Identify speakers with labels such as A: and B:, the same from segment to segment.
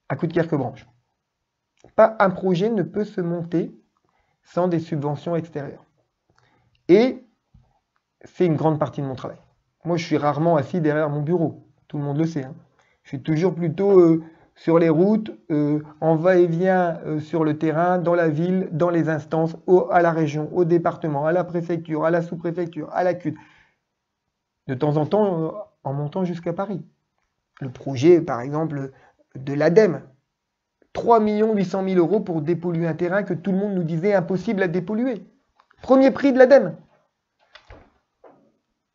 A: à coup de querque-branche. Pas un projet ne peut se monter sans des subventions extérieures. Et c'est une grande partie de mon travail. Moi, je suis rarement assis derrière mon bureau. Tout le monde le sait, hein. Je suis toujours plutôt sur les routes, en va-et-vient sur le terrain, dans la ville, dans les instances, à la région, au département, à la préfecture, à la sous-préfecture, à la CUT. De temps en temps, en montant jusqu'à Paris. Le projet, par exemple, de l'ADEME. 3 800 000 euros pour dépolluer un terrain que tout le monde nous disait impossible à dépolluer. Premier prix de l'ADEME.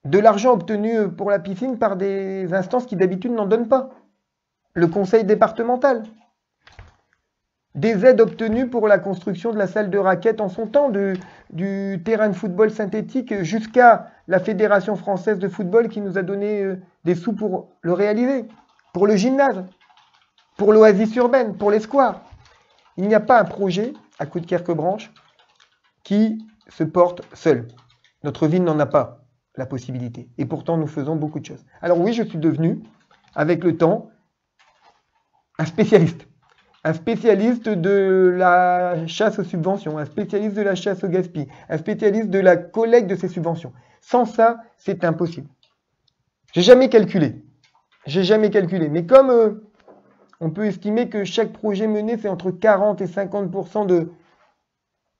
A: De l'argent obtenu pour la piscine par des instances qui d'habitude n'en donnent pas. Le conseil départemental. Des aides obtenues pour la construction de la salle de raquettes en son temps, du terrain de football synthétique, jusqu'à la Fédération française de football qui nous a donné des sous pour le réaliser, pour le gymnase, pour l'oasis urbaine, pour les squares. Il n'y a pas un projet, à coup de querque-branche, qui se porte seul. Notre ville n'en a pas la possibilité. Et pourtant, nous faisons beaucoup de choses. Alors oui, je suis devenu, avec le temps, un spécialiste. Un spécialiste de la chasse aux subventions, un spécialiste de la chasse au gaspillage, un spécialiste de la collecte de ces subventions. Sans ça, c'est impossible. J'ai jamais calculé. J'ai jamais calculé. Mais comme on peut estimer que chaque projet mené, c'est entre 40 et 50%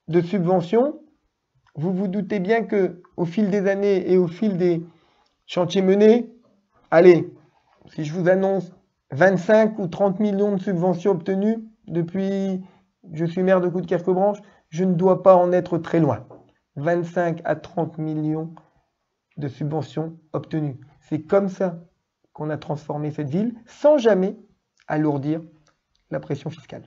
A: de subventions, vous vous doutez bien que au fil des années et au fil des chantiers menés, allez, si je vous annonce 25 ou 30 millions de subventions obtenues depuis je suis maire de Coup de Querque-Branche, je ne dois pas en être très loin. 25 à 30 millions de subventions obtenues. C'est comme ça qu'on a transformé cette ville sans jamais alourdir la pression fiscale.